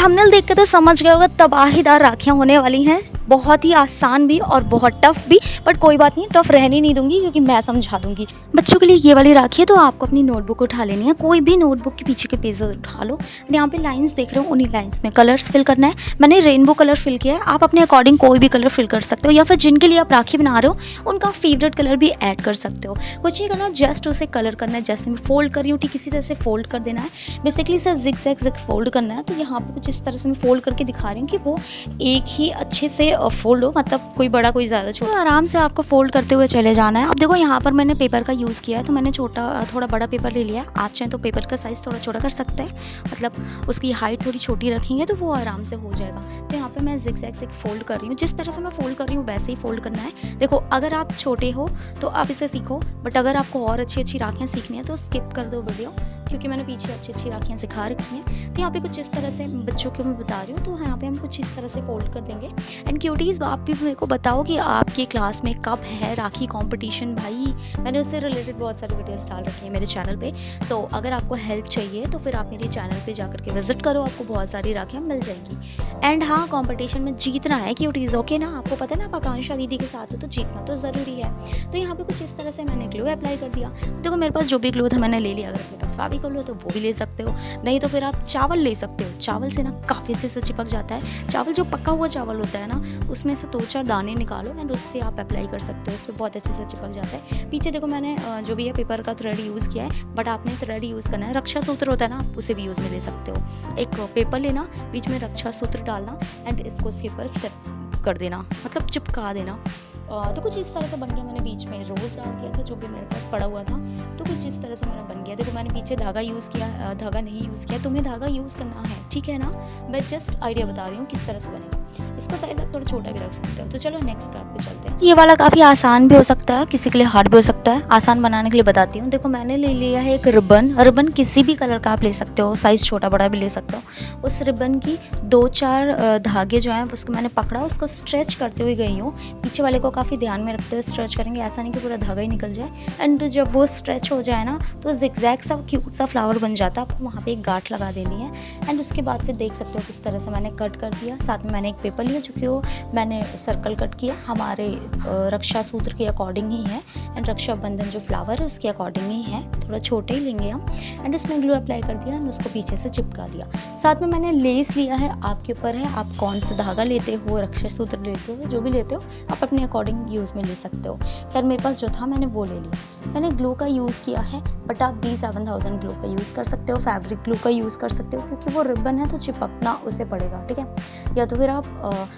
Thumbnail देख के तो समझ गए होगा तबाहीदार राखियाँ होने वाली हैं, बहुत ही आसान भी और बहुत टफ भी। बट कोई बात नहीं, टफ रहने नहीं दूंगी क्योंकि मैं समझा दूंगी। बच्चों के लिए ये वाली राखी है तो आपको अपनी नोटबुक उठा लेनी है, कोई भी नोटबुक के पीछे के पेज उठा लो। यहाँ पे लाइंस देख रहे हो, उन्हीं लाइंस में कलर्स फिल करना है। मैंने रेनबो कलर फिल किया है, आप अपने अकॉर्डिंग कोई भी कलर फिल कर सकते हो, या फिर जिनके लिए आप राखी बना रहे हो उनका फेवरेट कलर भी ऐड कर सकते हो। कुछ नहीं करना, जस्ट उसे कलर करना है। जैसे मैं फोल्ड कर रही हूँ ठीक इसी तरह से फोल्ड कर देना है। बेसिकली इसे जिग जैग फोल्ड करना है। तो यहाँ पे कुछ इस तरह से मैं फोल्ड करके दिखा रही हूँ कि वो एक ही अच्छे से फोल्ड हो, मतलब कोई बड़ा कोई ज़्यादा छोटा। तो आराम से आपको फोल्ड करते हुए चले जाना है। अब देखो यहाँ पर मैंने पेपर का यूज़ किया है, तो मैंने थोड़ा बड़ा पेपर ले लिया है। आप चाहें तो पेपर का साइज़ थोड़ा छोटा कर सकते हैं, मतलब उसकी हाइट थोड़ी छोटी रखेंगे तो वो आराम से हो जाएगा। तो यहाँ पे मैं जिग जैग से फोल्ड कर रही हूँ, जिस तरह से मैं फोल्ड कर रही हूँ वैसे ही फोल्ड करना है। देखो अगर आप छोटे हो तो आप इसे सीखो, बट अगर आपको और अच्छी राखियाँ सीखनी है तो स्किप कर दो वीडियो, क्योंकि मैंने पीछे अच्छी राखियाँ सिखा रखी हैं। तो यहाँ पे कुछ इस तरह से बच्चों को मैं बता रही हूँ, तो यहाँ पे हम कुछ इस तरह से फोल्ड कर देंगे। एंड क्यूटीज़, आप भी मेरे को बताओ कि आपकी क्लास में कब है राखी कंपटीशन। भाई मैंने उससे रिलेटेड बहुत सारी वीडियोस डाल रखी हैं मेरे चैनल पे, तो अगर आपको हेल्प चाहिए तो फिर आप मेरे चैनल पे जाकर के विजिट करो, आपको बहुत सारी राखियाँ मिल जाएंगी। एंड हाँ, कंपटीशन में जीतना है क्यूटीज़, ओके ना। आपको पता है ना, आप आकांक्षा दीदी के साथ हो तो जीतना तो ज़रूरी है। तो यहाँ पे कुछ इस तरह से मैंने ग्लू अप्लाई कर दिया। देखो मेरे पास जो भी ग्लू था मैंने ले लिया। अगर अपने पास फेविकोल हो तो वो भी ले सकते हो, नहीं तो फिर आप चावल ले सकते हो। चावल से ना काफ़ी अच्छे से चिपक जाता है। चावल जो पका हुआ चावल होता है ना, उसमें से 2-4 दाने निकालो एंड उससे आप अप्लाई कर सकते हो, उस पर बहुत अच्छे से चिपक जाता है। पीछे देखो मैंने जो भी है पेपर का थ्रेड यूज़ किया है, बट आपने थ्रेड यूज़ करना है। रक्षा सूत्र होता है ना, आप उसे भी यूज़ में ले सकते हो। एक पेपर लेना, बीच में रक्षा सूत्र डालना एंड इसको उसके ऊपर स्टेप कर देना, मतलब चिपका देना। तो कुछ इस तरह से बन गया। मैंने बीच में रोज़ डाल दिया था जो भी मेरे पास पड़ा हुआ था, तो कुछ इस तरह से मेरा बन गया। देखो मैंने पीछे धागा यूज़ किया, धागा नहीं यूज़ किया। तुम्हें धागा यूज़ करना है, ठीक है ना। मैं जस्ट आइडिया बता रही हूँ किस तरह से बनेगा। इसका साइज आप थोड़ा छोटा भी रख सकते हो। तो चलो नेक्स्ट कार्ड पे चलते हैं। ये वाला काफ़ी आसान भी हो सकता है, किसी के लिए हार्ड भी हो सकता है। आसान बनाने के लिए बताती हूँ। देखो मैंने ले लिया है एक रिबन किसी भी कलर का आप ले सकते हो, साइज़ छोटा बड़ा भी ले सकते हो। उस रिबन की 2-4 धागे जो हैं उसको मैंने पकड़ा, उसको स्ट्रेच करते हुए गई हूँ। पीछे वाले को काफ़ी ध्यान में रखते हुए स्ट्रेच करेंगे, ऐसा नहीं कि पूरा धागा ही निकल जाए। एंड जब वो स्ट्रेच हो जाए ना, तो जिगजैग सा क्यूट सा फ्लावर बन जाता है। आपको वहाँ पे एक गांठ लगा देनी है। एंड उसके बाद फिर देख सकते हो किस तरह से मैंने कट कर दिया। साथ में मैंने एक पेपर लिया जो कि वो मैंने सर्कल कट किया, हमारे रक्षा सूत्र के अकॉर्डिंग ही है। एंड रक्षाबंधन जो फ्लावर है उसके अकॉर्डिंग ही है, थोड़ा छोटे ही लेंगे हम। एंड उसमें ग्लू अप्लाई कर दिया एंड उसको पीछे से चिपका दिया। साथ में मैंने लेस लिया है, आपके ऊपर है आप कौन सा धागा लेते हो, रक्षा सूत्र लेते हो, जो भी लेते हो आप अपने अकॉर्डिंग यूज़ में ले सकते हो। खैर मेरे पास जो था मैंने वो ले लिया। मैंने ग्लू का यूज़ किया है, बट आप B7000 ग्लू का यूज़ कर सकते हो, फैब्रिक ग्लू का यूज़ कर सकते हो, क्योंकि वो रिबन है तो चिपकना उसे पड़ेगा, ठीक है। या तो फिर आप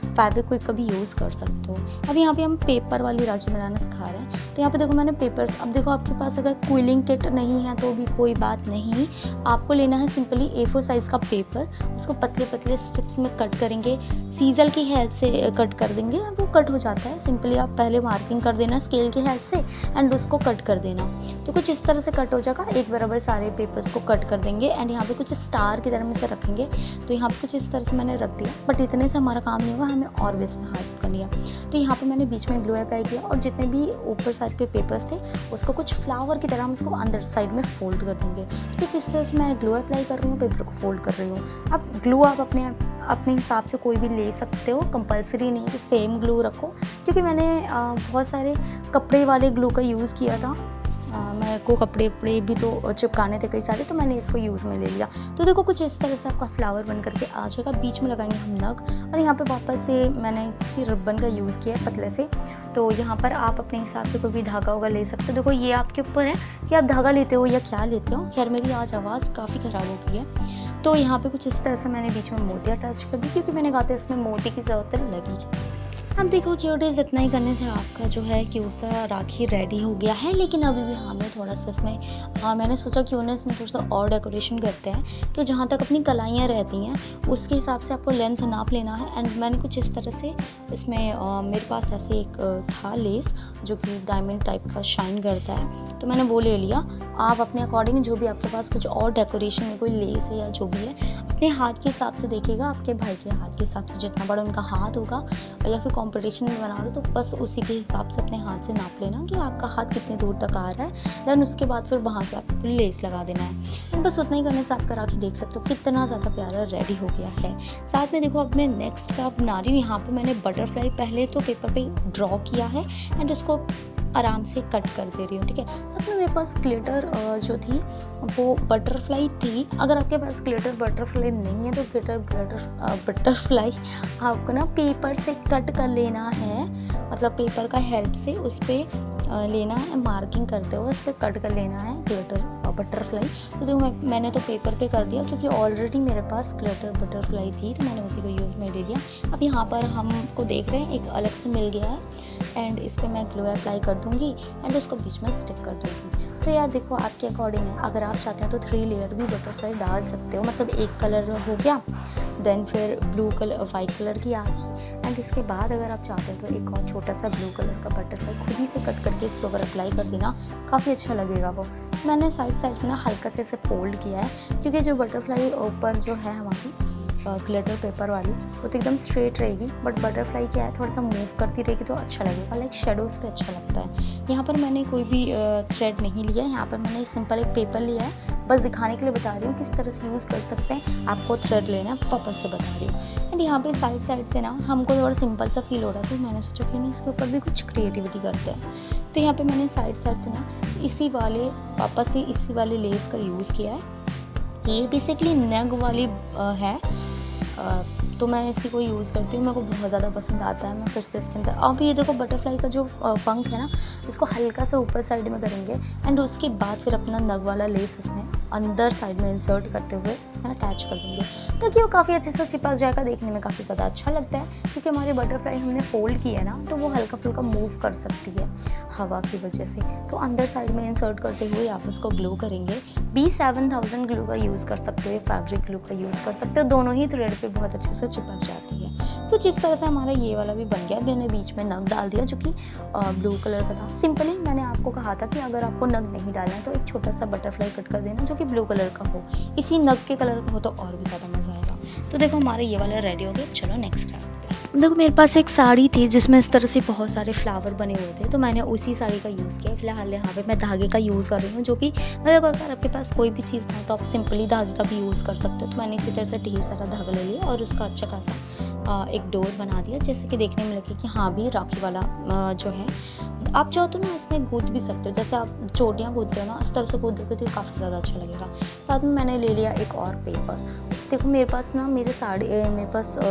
फैब्रिक का भी यूज़ कर सकते हो। अब यहाँ पे हम पेपर वाली राखी बनाना सिखा रहे हैं। तो यहाँ पे देखो मैंने पेपर्स, अब देखो आपके पास अगर क्विलिंग किट नहीं है तो भी कोई बात नहीं, आपको लेना है सिंपली A4 साइज़ का पेपर। उसको पतले पतले स्ट्रिप्स में कट करेंगे, सीजल की हेल्प से कट कर देंगे और वो कट हो जाता है। सिंपली आप पहले मार्किंग कर देना स्केल की हेल्प से एंड उसको कट कर देना। तो कुछ इस तरह से कट हो जाएगा। एक बराबर सारे पेपर्स को कट कर देंगे एंड यहाँ पे कुछ स्टार की तरह में से रखेंगे। तो यहाँ पे कुछ इस तरह से मैंने रख दिया, बट इतने से हमारा काम नहीं होगा, हमें और भी इसमें हेल्प करनी है। तो यहाँ पे मैंने बीच में ग्लू अप्लाई किया और जितने भी ऊपर साइड पे पेपर्स थे उसको कुछ फ्लावर की तरह हम उसको अंदर साइड में फोल्ड कर देंगे। तो कुछ इस तरह से मैं ग्लू अप्लाई कर रही हूँ, पेपर को फोल्ड कर रही हूँ। अब ग्लू आप अपने हिसाब से कोई भी ले सकते हो, कंपलसरी नहीं है कि सेम ग्लू रखो, क्योंकि मैंने बहुत सारे कपड़े वाले ग्लू का यूज़ किया था। मेरे को कपड़े भी तो चिपकाने थे कई सारे, तो मैंने इसको यूज़ में ले लिया। तो देखो कुछ इस तरह से आपका फ्लावर बन करके आ जाएगा। बीच में लगाएंगे हम नग और यहाँ पे वापस से मैंने किसी रिबन का यूज़ किया है पतले से। तो यहाँ पर आप अपने हिसाब से कोई भी धागा होगा ले सकते हो। देखो ये आपके ऊपर है कि आप धागा लेते हो या क्या लेते हो। खैर मेरी आज आवाज़ काफ़ी ख़राब हो गई है। तो यहाँ पे कुछ इस तरह से मैंने बीच में मोती अटैच कर दी, क्योंकि मैंने कहा था इसमें मोती की ज़रूरत लगी। अब देखो क्यूटीज़, इतना ही करने से आपका जो है क्यूट सा राखी रेडी हो गया है। लेकिन अभी भी हमें थोड़ा सा इसमें मैंने सोचा क्यों ना इसमें थोड़ा सा और डेकोरेशन करते हैं। तो जहाँ तक अपनी कलाइयाँ रहती हैं उसके हिसाब से आपको लेंथ नाप लेना है। एंड मैंने कुछ इस तरह से इसमें मेरे पास ऐसे एक था लेस जो कि डायमंड टाइप का शाइन करता है, तो मैंने वो ले लिया। आप अपने अकॉर्डिंग जो भी आपके पास कुछ और डेकोरेशन में कोई लेस है या जो भी है अपने हाथ के हिसाब से देखिएगा, आपके भाई के हाथ के हिसाब से जितना बड़ा उनका हाथ होगा, या फिर कंपटीशन में बना रहे हो तो बस उसी के हिसाब से अपने हाथ से नाप लेना कि आपका हाथ कितने दूर तक आ रहा है। देन उसके बाद फिर वहाँ से आपको लेस लगा देना है। बस उतना ही करने से आपका राखी देख सकते हो कितना ज़्यादा प्यारा रेडी हो गया है। साथ में देखो अब मैं नेक्स्ट क्राफ्ट बना रही हूँ। यहाँ पर मैंने बटरफ्लाई पहले तो पेपर पे ड्रॉ किया है एंड उसको आराम से कट कर दे रही हूँ, ठीक है। साथ में मेरे पास ग्लिटर जो थी वो बटरफ्लाई थी। अगर आपके पास ग्लिटर बटरफ्लाई नहीं है तो ग्लिटर बटरफ्लाई आपको ना पेपर से कट कर लेना है, मतलब पेपर का हेल्प से उस पर लेना है, मार्किंग करते हुए उस पर कट कर लेना है ग्लिटर बटरफ्लाई। तो देखो मैंने तो पेपर पे कर दिया क्योंकि ऑलरेडी मेरे पास ग्लिटर बटरफ्लाई थी तो मैंने उसी को यूज़ में ले लिया। अब यहाँ पर हमको देख रहे हैं एक अलग से मिल गया है एंड इस पर मैं ग्लू अप्लाई कर दूँगी एंड उसको बीच में स्टिक कर दूँगी। तो यार देखो आपके अकॉर्डिंग है, अगर आप चाहते हैं तो 3 लेयर भी बटरफ्लाई डाल सकते हो, मतलब एक कलर हो गया, देन फिर ब्लू कलर वाइट कलर की आ गई एंड इसके बाद अगर आप चाहते हो तो एक और छोटा सा ब्लू कलर का बटरफ्लाई खुद ही से कट करके इसके ऊपर अप्लाई कर देना, काफ़ी अच्छा लगेगा वो। मैंने साइड में ना हल्का से इसे फोल्ड किया है क्योंकि जो बटरफ्लाई ऊपर जो है हमारी ग्लिटर पेपर वाली वो तो एकदम स्ट्रेट रहेगी, बट बटरफ्लाई क्या है थोड़ा सा मूव करती रहेगी तो अच्छा लगेगा, लाइक शेडोज़ पे अच्छा लगता है। यहाँ पर मैंने कोई भी थ्रेड नहीं लिया है, यहाँ पर मैंने सिंपल एक पेपर लिया है, बस दिखाने के लिए बता रही हूँ किस तरह से यूज़ कर सकते हैं। आपको थ्रेड लेना है वापस से बता रही हूँ। एंड यहाँ पे साइड से ना हमको थोड़ा सिंपल सा फील हो रहा था, मैंने सोचा कि ना इसके ऊपर भी कुछ क्रिएटिविटी करते हैं। तो यहाँ पे मैंने साइड से ना वापस से इसी वाले लेस का यूज़ किया है। ये बेसिकली नेक वाली है, तो मैं इसी को यूज़ करती हूँ, मेरे को बहुत ज़्यादा पसंद आता है। मैं फिर से इसके अंदर अब ये देखो बटरफ्लाई का जो पंख है ना इसको हल्का सा ऊपर साइड में करेंगे एंड उसके बाद फिर अपना नग वाला लेस उसमें अंदर साइड में इंसर्ट करते हुए इसमें अटैच कर देंगे ताकि वो काफ़ी अच्छे से चिपक जाएगा, देखने में काफ़ी ज़्यादा अच्छा लगता है। क्योंकि हमारी बटरफ्लाई हमने फोल्ड की है ना तो वो हल्का फुल्का मूव कर सकती है हवा की वजह से, तो अंदर साइड में इंसर्ट करते हुए आप उसको ग्लू करेंगे। B7000 ग्लू का यूज़ कर सकते हो, फैब्रिक ग्लू का यूज़ कर सकते हो, दोनों ही थ्रेड पे बहुत अच्छे से चिपक जाती है। कुछ इस तरह से हमारा ये वाला भी बन गया। मैंने बीच में नग डाल दिया जो कि ब्लू कलर का था। सिंपली मैंने आपको कहा था कि अगर आपको नग नहीं डालना है तो एक छोटा सा बटरफ्लाई कट कर देना जो कि ब्लू कलर का हो, इसी नग के कलर का हो तो और भी ज़्यादा मज़ा आएगा। तो देखो हमारा ये वाला रेडी हो गया। चलो नेक्स्ट क्राफ्ट। देखो मेरे पास एक साड़ी थी जिसमें इस तरह से बहुत सारे फ्लावर बने हुए थे, तो मैंने उसी साड़ी का यूज़ किया। फिलहाल यहाँ पे मैं धागे का यूज़ कर रही हूँ, जो कि मतलब अगर आपके पास कोई भी चीज़ था तो आप सिंपली धागे का भी यूज़ कर सकते हो। तो मैंने इसी तरह से ढेर सारा धागा ले लिया और उसका अच्छा खासा एक डोर बना दिया, जैसे कि देखने में लगे कि हाँ भी राखी वाला जो है। आप चाहो तो ना इसमें गूंथ भी सकते हो, जैसे आप चोटियाँ गूंथते हो ना इस तरह से गूंथोगे तो काफ़ी ज़्यादा अच्छा लगेगा। साथ में मैंने ले लिया एक और पेपर। देखो मेरे पास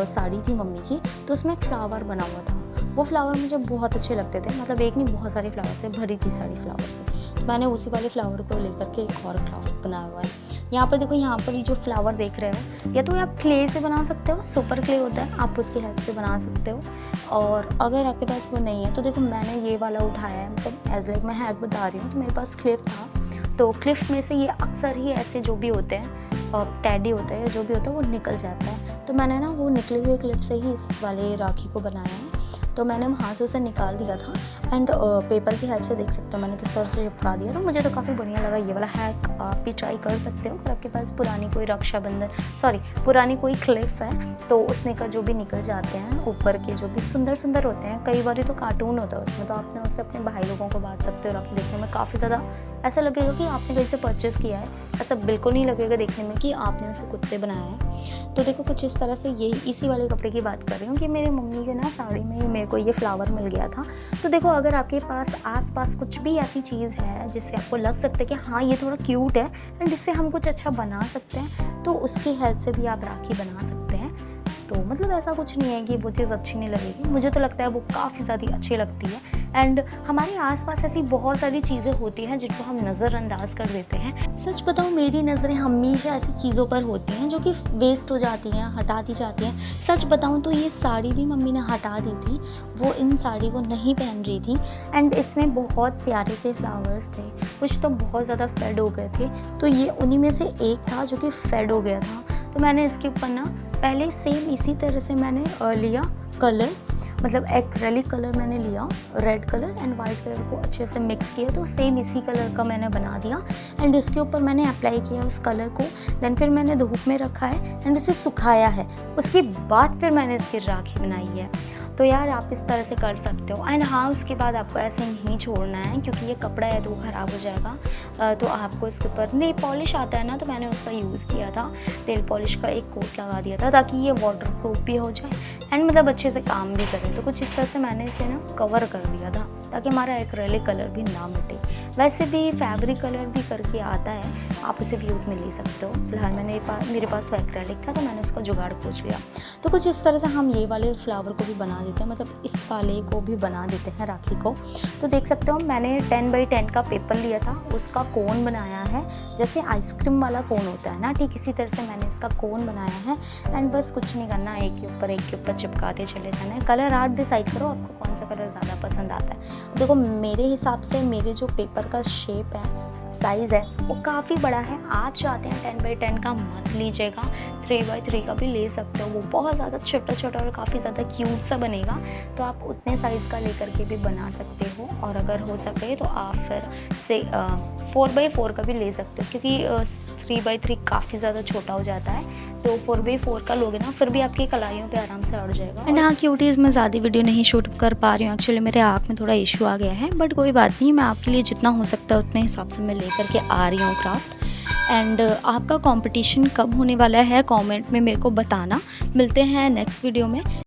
साड़ी थी मम्मी की, तो उसमें एक फ्लावर बना हुआ था। वो फ्लावर मुझे बहुत अच्छे लगते थे, मतलब एक नहीं बहुत सारे फ्लावर थे, भरी थी साड़ी फ्लावर से। तो मैंने उसी वाले फ्लावर को लेकर के एक और क्राफ्ट बनाया हुआ है। यहाँ पर देखो, यहाँ पर ये जो फ्लावर देख रहे हो या तो आप क्ले से बना सकते हो, सुपर क्ले होता है, आप उसकी हेल्प से बना सकते हो। और अगर आपके पास वो नहीं है तो देखो मैंने ये वाला उठाया है, मतलब एज लाइक मैं हैक बता रही हूँ। तो मेरे पास क्लिप था, तो क्लिप में से ये अक्सर ही ऐसे जो भी होते हैं टैडी होता है या जो भी होता है वो निकल जाता है। तो मैंने ना वो निकले हुए क्लिप से ही इस वाले राखी को बनाया है। तो मैंने वहाँ से उसे निकाल दिया था एंड पेपर की हेल्प से देख सकते हो मैंने किस तरह से चिपका दिया। तो मुझे तो काफ़ी बढ़िया लगा ये वाला हैक, आप भी ट्राई कर सकते हो। अगर आपके पास पुरानी कोई क्लिप है तो उसमें का जो भी निकल जाते हैं ऊपर के जो भी सुंदर होते हैं, कई बार तो कार्टून होता है उसमें, तो आपने उससे अपने भाई लोगों को बांट सकते हो। राखी देखने में काफ़ी ज़्यादा ऐसा लगेगा कि आपने कहीं से परचेज़ किया है, ऐसा बिल्कुल नहीं लगेगा देखने में कि आपने उसे खुद से बनाया है। तो देखो कुछ इस तरह से यही इसी वाले कपड़े की बात कर रही हूँ कि मेरे मम्मी के ना साड़ी में मेरे को ये फ्लावर मिल गया था। तो देखो अगर आपके पास आसपास कुछ भी ऐसी चीज़ है जिससे आपको लग सकता है कि हाँ ये थोड़ा क्यूट है एंड इससे हम कुछ अच्छा बना सकते हैं, तो उसकी हेल्प से भी आप राखी बना सकते हैं। तो मतलब ऐसा कुछ नहीं है कि वो चीज़ अच्छी नहीं लगेगी, मुझे तो लगता है वो काफ़ी ज़्यादा अच्छी लगती है। एंड हमारे आसपास ऐसी बहुत सारी चीज़ें होती हैं जिनको हम नज़रअंदाज कर देते हैं। सच बताऊँ मेरी नज़रें हमेशा ऐसी चीज़ों पर होती हैं जो कि वेस्ट हो जाती हैं, हटा दी जाती हैं। सच बताऊँ तो ये साड़ी भी मम्मी ने हटा दी थी, वो इन साड़ी को नहीं पहन रही थी एंड इसमें बहुत प्यारे से फ्लावर्स थे, कुछ तो बहुत ज़्यादा फेड हो गए थे। तो ये उन्हीं में से एक था जो कि फेड हो गया था। तो मैंने इसके ऊपर ना पहले सेम इसी तरह से मैंने लिया कलर मतलब एक्रेलिक कलर मैंने लिया, red colour and white colour को अच्छे से मिक्स किया, तो सेम इसी कलर का मैंने बना दिया एंड इसके ऊपर मैंने अप्लाई किया उस कलर को। देन फिर मैंने धूप में रखा है एंड उसे सुखाया है, उसके बाद फिर मैंने इसकी राखी बनाई है। तो यार आप इस तरह से कर सकते हो। एंड हाँ, उसके बाद आपको ऐसे नहीं छोड़ना है क्योंकि ये कपड़ा है तो वो ख़राब हो जाएगा। तो आपको इसके ऊपर नेल पॉलिश आता है ना, तो मैंने उसका यूज़ किया था, नेल पॉलिश का एक कोट लगा दिया था ताकि ये वाटर प्रूफ भी हो जाए एंड मतलब अच्छे से काम भी करे। तो कुछ इस तरह से मैंने इसे ना कवर कर दिया था ताकि हमारा एक्रेलिक कलर भी ना मिटे। वैसे भी फैब्रिक कलर भी करके आता है, आप उसे भी यूज़ में ले सकते हो। फिलहाल मेरे पास तो एक्रेलिक था तो मैंने उसका जुगाड़ खोज लिया। तो कुछ इस तरह से हम ये वाले फ्लावर को भी बना देते हैं, मतलब इस वाले को भी बना देते हैं राखी को। तो देख सकते हो मैंने 10 बाई 10 का पेपर लिया था, उसका कोन बनाया है, जैसे आइसक्रीम वाला कोन होता है ना, ठीक इसी तरह से मैंने इसका कोन बनाया है। एंड बस कुछ नहीं करना, एक के ऊपर चिपकाते चले जाना है। कलर आर्ट डिसाइड करो आपको कौन सा कलर ज़्यादा पसंद आता है। देखो मेरे हिसाब से मेरे जो पेपर का शेप है, साइज़ है, वो काफ़ी बड़ा है। आप चाहते हैं 10 बाई 10 का मत लीजिएगा, 3 बाई 3 का भी ले सकते हो, वो बहुत ज़्यादा छोटा छोटा और काफ़ी ज़्यादा क्यूट सा बनेगा। तो आप उतने साइज़ का लेकर के भी बना सकते हो, और अगर हो सके तो आप फिर से 4 बाई 4 का भी ले सकते हो, क्योंकि 3 बाई 3 काफ़ी ज़्यादा छोटा हो जाता है। तो 4 बाई 4 का लोगे ना, फिर भी आपकी कलाइयों पे आराम से अड़ जाएगा। एंड हाँ क्यूटीज़, मैं ज़्यादा वीडियो नहीं शूट कर पा रही हूँ, एक्चुअली मेरे आँख में थोड़ा इशू आ गया है, बट कोई बात नहीं, मैं आपके लिए जितना हो सकता है उतने हिसाब से मैं लेकर के आ रही हूँ क्राफ्ट। एंड आपका कंपटीशन कब होने वाला है कमेंट में मेरे को बताना। मिलते हैं नेक्स्ट वीडियो में।